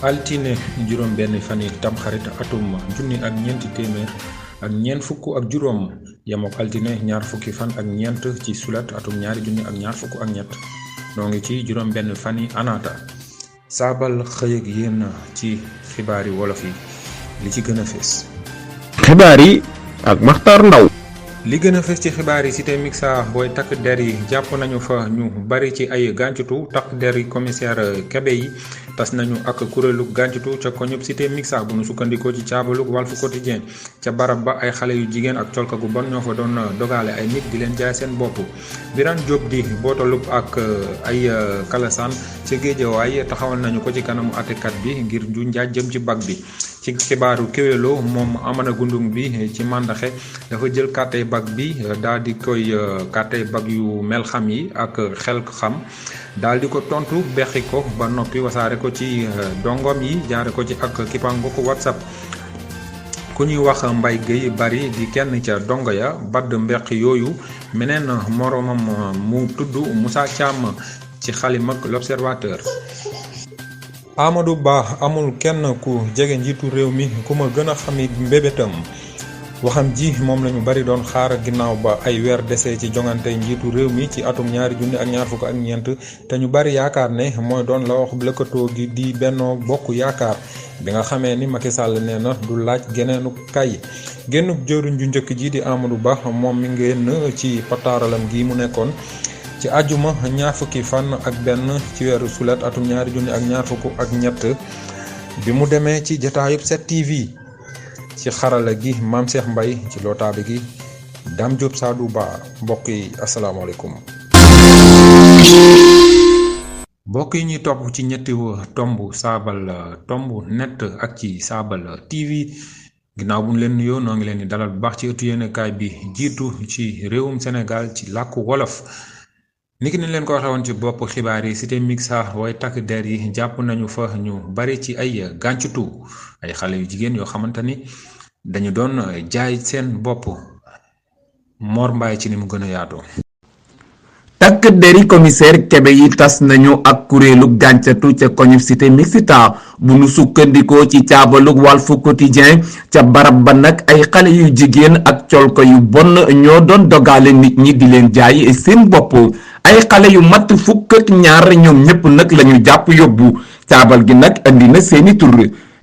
altine juróom benn fan yi tamxarit atum junni ak ñeenti téeméer ak ñeent fukk ak juróom yemook altine ñaar fukki fan ak ñeent ci sulet atum ñaari junni ak ñaar fukk ak ñett noo ngi ci juróom benn fan yi anaata saabal xëy ak yéen ci xibaari wolof yi li ci gën a fees. xibaar yi ak Maxtaar Ndaw. li gën a fës ci xibaar yi cité mixa booy takk der yi jàpp nañu fa ñu bari ci ay gàncutu takk der yi commissaire Kébé yi tas nañu ak kuréelu gàncutu ca koñub cité mixa bu nu sukkandikoo ci caabalug Walf Quotidien ca barab ba ay xale yu jigéen ak colka gu bon ñoo fa doon dogale ay nit di leen jaay seen bopp. Birane Diop di bootalub ak ay kalasaan ca Géejawaay taxawal nañu ko ci kanamu àttekat bi ngir ju njaaj jëm ci bag bi. ci xibaaru Kéwélo moom Amana Gundung bi ci Mandaxe dafa jël kàttay bag bi daal di koy kàttay bag yu mel xam yi ak xel xam daal di ko tontu bexi ko ba noppi wasaare ko ci dongom yi jaare ko ci ak kipango ko WhatsApp. ku ñuy wax Mbay Guèye bari di kenn ca dongo ya badd mbeq yooyu meneen moromam mu tudd Moussa Thiam ci xalim ak L'Observateur. Amadou Ba amul kenn ku jege njiitu réew mi ku ma gën a xamit mbébétam waxam ji moom lañu bari doon xaar ginnaaw ba ay weer desee ci jongante njiitu réew mi ci atum 2024 te ñu bari yaakaar ne mooy doon la wax lëkkatoo gi di Benno Bokk Yaakaar bi nga xamee ni Macky Sall nee na du laaj geneenu kay génnub jëruñ ju njëkk ji di Amadou Ba moom mi ngeen ci pataaralam gi mu nekkoon ci àjjuma ñaar fukki fan ak benn ci weeru sulet atum 2024 bi mu demee ci jataayub 7TV ci xarala gi Maam Cheikh Mbay ci lootaabi gi Dame Diop Sadou Ba mbokk yi asalaamaaleykum. mbokk yi ñuy topp ci ñetti tomb saabal tomb net ak ci saabal TV ginnaaw bu ñu leen nuyoo noo ngi leen di dalal bu baax ci ëttu yéenekaay bi jiitu ci réewum Sénégal ci làkku wolof. niki ni leen ko waxee woon ci bopp xibaar yi cité mixa way takk der yi jàpp nañu fa ñu bari ci ay gàncutu ay xale yu jigéen yoo xamante ni dañu doon jaay seen bopp. Mor Mbaye ci ni mu gën a yaatoo. takk deri commissaire Kébé yi tas nañu ak kuréelu gàncatu ca koñu cité mixta bu nu sukkandikoo ci caabalug Walf Quotidien ca barab ba nag ay xale yu jigéen ak colko yu bon ñoo doon dogale nit ñi di leen jaay seen bopp. ay xale yu mat fukk ak ñaar ñoom ñépp nag lañu jàpp yóbbu caabal gi nag andi na seeni tur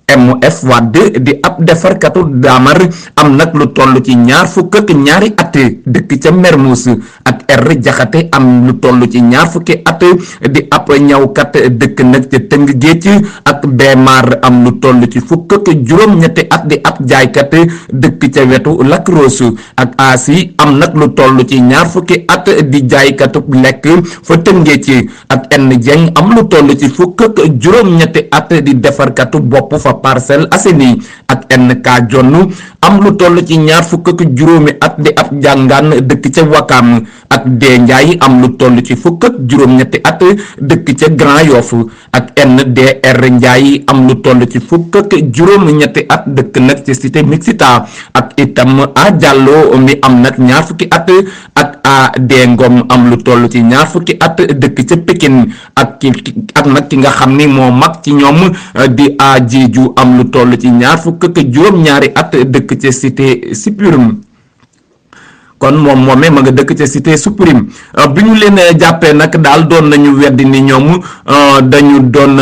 MF Wade di ab defarkatu daamar am nag lu toll ci ñaar fukk ak ñaari at dëkk ca Mermoz ak R Jaxate am lu toll ci ñaar fukki at di ab ñawkat dëkk nag ca Tëng Géej ak Beemar am lu toll ci fukk ak juróom-ñetti at di ab jaaykat dëkk ca wetu Lac Rose ak Asi am nag lu toll ci ñaar fukki at di jaaykatu lekk fa Tëngéej ak N Dieng am lu toll ci fukk ak juróom-ñetti at di defarkatu bopp fa Parcelles Assainies ak NK Jonn am lu toll ci ñaar fukk ak juróomi at di ab jàngaan dëkk ca Wakam ak D Ndiaye am lu toll ci fukk ak juróom-ñetti at dëkk ca Grand Yoff ak NDR Ndiaye am lu toll ci fukk ak juróom-ñetti at dëkk nag ci cité mixta ak itam A Diallo mi am nag ñaar fukki at ak A D Ngom am lu toll ci ñaar fukki at dëkk ca Pikine ak nag ki nga xam ni moo mag ci ñoom di A Jeeju am lu toll ci ñaar fukk ak juróom-ñaari at dëkk ca cité Suprême kon moom moomee ma nga dëkk ca cité Suprême bi ñu leen jàppee nag daal doon nañu weddi ni ñoom dañu doon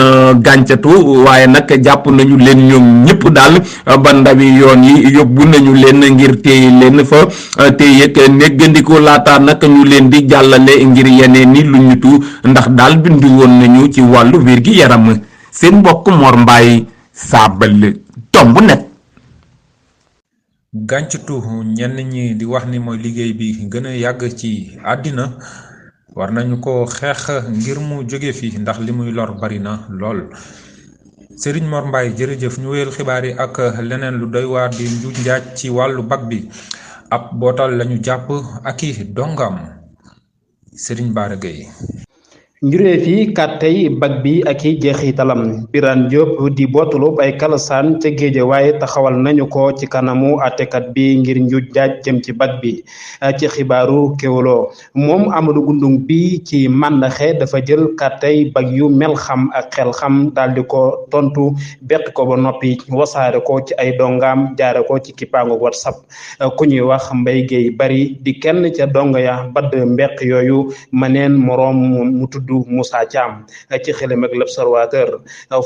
gàncatu waaye nag jàpp nañu leen ñoom ñëpp daal ba ndawi yoon yi yóbbu nañu leen ngir téye leen fa téye ak néggandiku laata nag ñu leen di jàllale ngir yeneen ni lu ñutu ndax daal bindu woon nañu ci wàllu wér gi yaram seen mbokk Mor Mbaye saabal tomb net. gàncutu ñenn ñi di wax ni mooy liggéey bi gën a yàgg ci àddina war nañu ko xeex ngir mu jóge fi ndax li muy lor bari na lool. Serigne Mor Mbaye jërëjëf ñu wéyal xibaar yi ak leneen lu doy waar di njuuj njaaj ci wàllu bag bi ab bootal lañu jàpp ak i dongam Serigne Bara Gueye. njuree fi kàttey bag bi ak i jeexitalam Birane Diop di bootulub ay kalasaan ca Géejawaay taxawal nañu ko ci kanamu àttekat bi ngir njuuj njaaj jëm ci bag bi ci xibaaru Kéwoulo moom Amadou Gundung bi ci màndaxe dafa jël kàttey bag yu mel xam ak xel xam daal di ko tontu bett ko ba noppi wasaare ko ci ay dongaam jaare ko ci kippaangu WhatsApp ku ñuy wax Mbaye Guèye Bari di kenn ca donga ya badd mbeq yooyu maneen moroom mu tudd Moussa Thiam ci xelam ak l'Observateur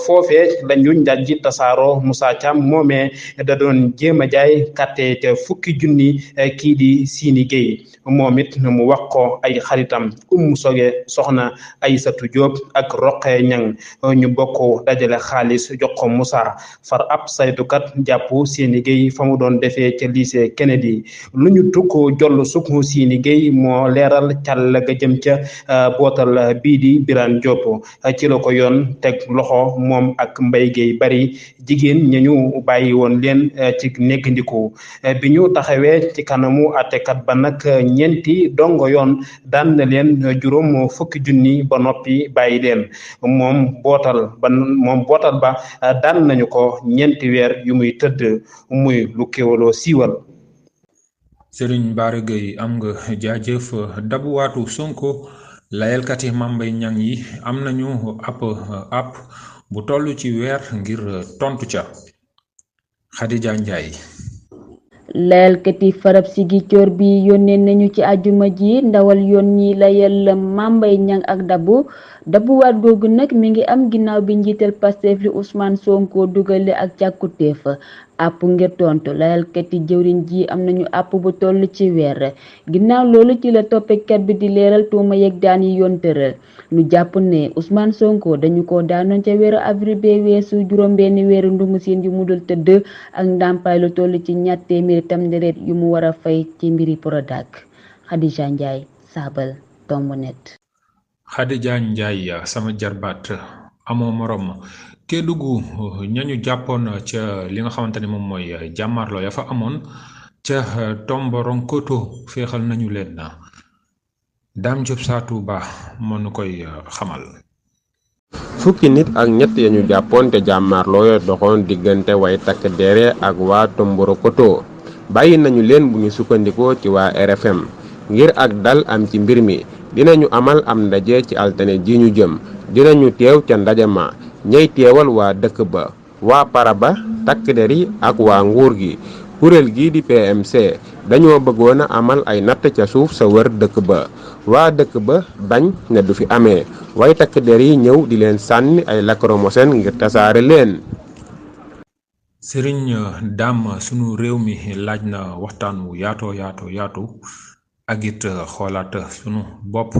foofee la ñu njaaj ji tasaaro Moussa Thiam moomee da doon jéem a jaay kàtte te fukki junni kii di Sini Gueye moom it mu wax ko ay xaritam Soge soxna Aysatu Diop ak Roqe Ñang ñu bokk dajale xaalis jox ko Moussa far ab saytukat jàpp Sini Gueye fa mu doon defee ca lycée Kennedy lu ñu tukk joll suk Sini Gueye moo leeral càll ga jëm ca bootal bii di Birane Diop ci la ko yoon teg loxo moom ak Mbaye Guèye Bari jigéen ñañu bàyyi woon leen ci neggandiku bi ñu taxawee ci kanamu àttekat ba nag ñeenti dongo yoon daan na leen juróom fukki junni ba noppi bàyyi leen moom bootal ba daan nañu ko ñeenti weer yu muy tëdd muy lu Kéwoulo siiwal. Serigne Bara Gueye am nga jaajëf dabuwaatu Sonko layalkat yi Mame Mbaye Niang yi am nañu app bu toll ci weer ngir tontu ca Khadija Ndiaye. layalkat yi farab Ziguinchor bi yónnee nañu ci àjjuma ji ndawal yoon ñi layal Mame Mbaye Niang ak dabuwaat googu nag mi ngi am ginnaaw bi njiital Pastef li Ousmane Sonko dugale ak càkkutéef àpp ngir tontu layalkat yi jëwriñ ji am nañu àpp bu toll ci weer ginnaaw loolu ci la toppekat bi di leeral tuuma yeeg daan yi yoon tëral ñu jàpp ne Ousmane Sonko dañu ko daanoon ca weeru avril bee weesu juróom-benni weeru ndungu siin yu mu dul tëdd ak ndàmpaay lu toll ci ñaar téeméeri tamxarit yu mu war a fay ci mbiri Prodac. Khadija Ndiaye Sabal Tomb Net. Khadija Ndiaye sama jarbaat amoo morom Kédougou ñañu jàppoon ca li nga xamante ne moom mooy jàmmarloo ya fa amoon ca Tomboronkoto féexal nañu leen Dame Diop Satou Ba moo nu koy xamal. fukki nit ak ñett ya ñu jàppoon te jàmmarloo ya doxoon diggante way takk dere ak waa Tomboronkoto bàyyi nañu leen bu ñu sukkandikoo ci waa RFM ngir ak dal am ci mbir mi dinañu amal am ndaje ci altine ji ñu jëm dinañu teew ca ndaje ma ñey teewal waa dëkk ba waa Paraba takk der yi ak waa nguur gi kuréel gi di PMC dañoo bëggoon a amal ay natt ca suuf sa wër dëkk ba waa dëkk ba bañ ne du fi amee way takk der yi ñëw di leen sànni ay lacrymogène ngir tasaare leen. Serigne Dame sunu réew mi laaj na waxtaan wu yaatu ak it xoolaat sunu bopp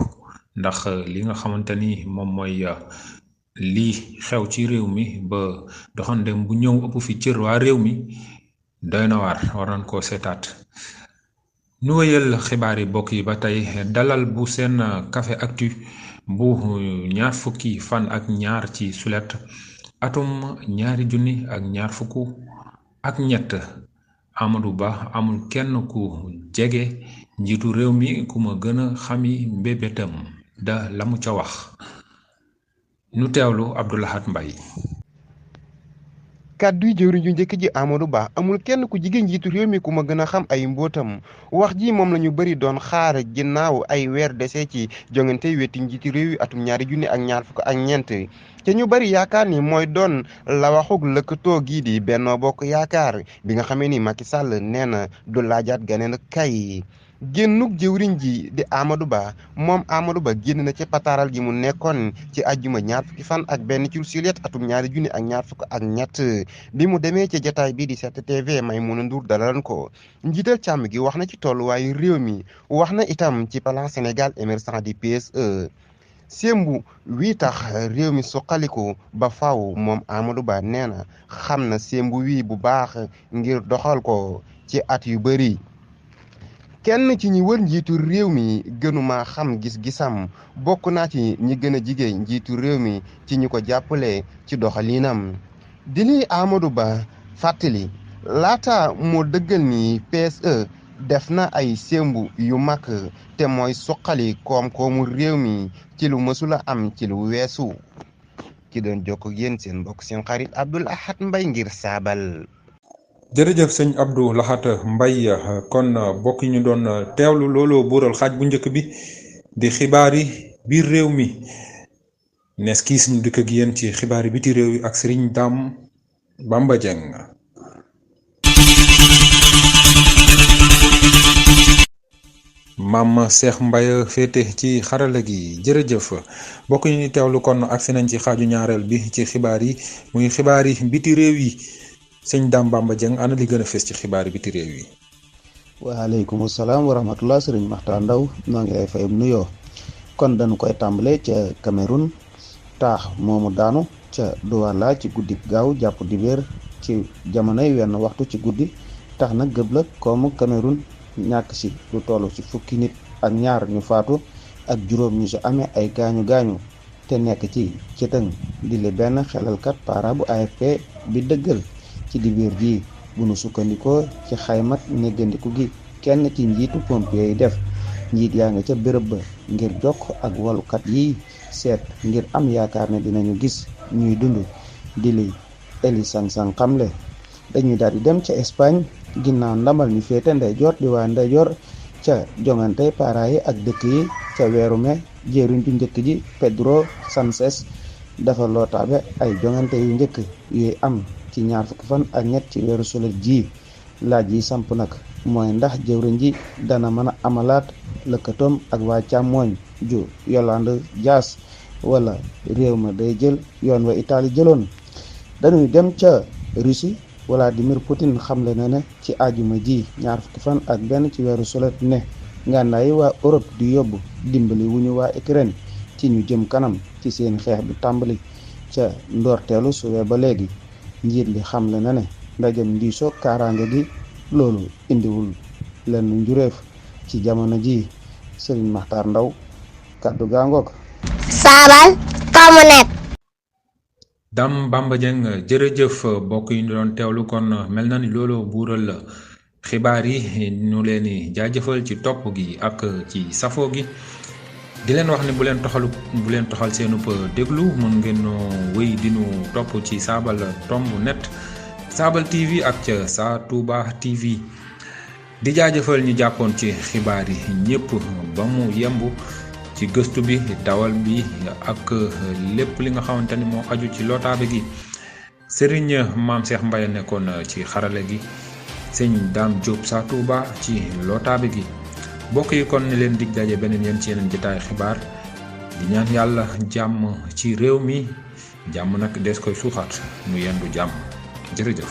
ndax li nga xamante ni moom mooy lii xew ci réew mi ba doxandem bu ñëw ëpp fi cër waa réew mi doy na waar war nañ koo seetaat. nu wéyal xibaar yi bokk yi ba tey dalal bu seen Café Actu bu ñaar fukki fan ak ñaar ci sulet atum 2023 Amadou Ba amul kenn ku jege njiitu réew mi ku ma gën a xami mbébétam da la mu ca wax nu teewlu Abdoulahat Mbaye. kàddu yi jëwriñ ju njëkk ji Amadou Ba amul kenn ku jigéen njiitu réew mi ku ma gën a xam ay mbootam wax ji moom la ñu bëri doon xaar ginnaaw ay weer dese ci jongante wetti njiitu réew yi atum 2024 te ñu bëri yaakaar ni mooy doon la waxug lëkkatoo gii di Benno Bokk Yaakaar bi nga xamee ni Macky Sall nee na du laajaat ganeen kay génnug jëwriñ ji di Amadou Ba moom Amadou Ba génn na ci pataaral gi mu nekkoon ci àjjuma 21 ci sulet atum 2023 bi mu demee ci jataay bi di 7TV Maïmouna Ndour dalalan ko njiital càmm gi wax na ci tolluwaayu réew mi wax na itam ci plan Sénégal émergent di PSE sémbu wii tax réew mi suqaliku ba faw moom Amadou Ba nee na xam na sémbu wii bu baax ngir doxal ko ci at yu bëri kenn ci ñi wër njiitu réew mi gënuma xam gis-gisam bokk naa ci ñi gën a jigéen njiitu réew mi ci ñi ko jàppale ci doxalinam di li Amadou Ba fàttali laata moo dëggal ni PSE def na ay sémbu yu mag te mooy suqali koom-koomu réew mi ci lu mësula am ci lu weesu ki doon jokk ak yéen seen mbokk seen xarit Abdoul Ahad Mbaye ngir saabal. jërëjëf sëñ Abdou Lahat Mbaye kon bokk ñu doon teewlu looloo buural xaaj bu njëkk bi di xibaar yi biir réew mi nees kii suñu dëkk ak yéen ci xibaar yi biti réew yi ak Serigne Dame Bamba Dieng. Maam Cheikh Mbaye féete ci xarala gi jërëjëf bokk ñu teewlu kon agsi nañ ci xaaju ñaareel bi ci xibaar yi muy xibaar yi biti réew yi sëñ Dame Bamba Dieng ana li gën a fës ci xibaar yi biti réew yi. waaleykum salaam wa rahmatullah sëriñ Maxtaar Ndaw noo ngi lay fay nuyoo kon dañu koy tàmbale ca Cameroun taax moomu daanu ca Douala ci guddi gaaw jàpp dibéer ci jamonoy wenn waxtu ci guddi tax na gëb la koomu Cameroun ñàkk si lu toll ci fukki nit ak ñaar ñu faatu ak juróom ñu si amee ay gaañu gaañu te nekk ci tëng di le benn xelalkat para bu AFP bi dëggal ci dibéer ji bu nu sukkandikoo ci xaymat néggandiku gi kenn ci njiitu pompier yi def njiit yaa nga ca béréb ba ngir jokk ak walukat yi seet ngir am yaakaar ne dinañu gis ñuy dund di li Eli Sang-Sang xamle dañuy daal di dem ca Espagne ginnaaw ndamal ñu féete ndeyjoor di waa ndeyjoor ca jongante para yi ak dëkk yi ca weeru me jéeruñ ju njëkk ji Pedro Sánchez dafa lootaabe ay jongante yu njëkk yuy am ci ñaar fukki fan ak ñett ci weeru sulet ji laaj yi samp nag mooy ndax jëwriñ ji dana mën a amalaat lëkkatoom ak waa càmmooñ ju Yolande Dias wala réew ma day jël yoon wa Italie jëloon. dañuy dem ca Russie Vladimir Poutine xamle na ne ci àjjuma ji ñaar fukki fan ak benn ci weeru sulet ne ngànnaay waa Europe di yóbbu dimbali wu ñu waa Ukraine ci ñu jëm kanam ci seen xeex bi tàmbali ca ndoorteelu suwe ba léegi. njiit li xamle na ne ndajem ndiisoo kaaraange gi loolu indiwul lenn njuréef ci jamono ji Serigne Maxtaar Ndaw kaddu gaangoog saabal kamu nekk. Dame Bamba Dieng jërëjëf bokk yi ñu doon teewlu kon mel na ni loolu buural la xibaar yi ñu leen di jaajëfal ci topp gi ak ci safoo gi di leen wax ne bu leen toxal seenub déglu mën ngeen wéy di nu topp ci saabal tomb net saabal TV ak ca Sa Touba TV di jaajëfal ñu jàppoon ci xibaar yi ñëpp ba mu yemb ci gëstu bi dawal bi ak lépp li nga xamante ni moo aju ci lotaabe gi Serigne Maam Cheikh Mbaye nekkoon ci xarale gi sëñ Dame Diop Sa Touba ci lotaabe gi bokk yi kon ni leen dig daje beneen yéen ci yeneen jotaay xibaar di ñaan yàlla jàmm ci réew mi jàmm nag des koy suuxat mu yendu jàmm jërëjëf.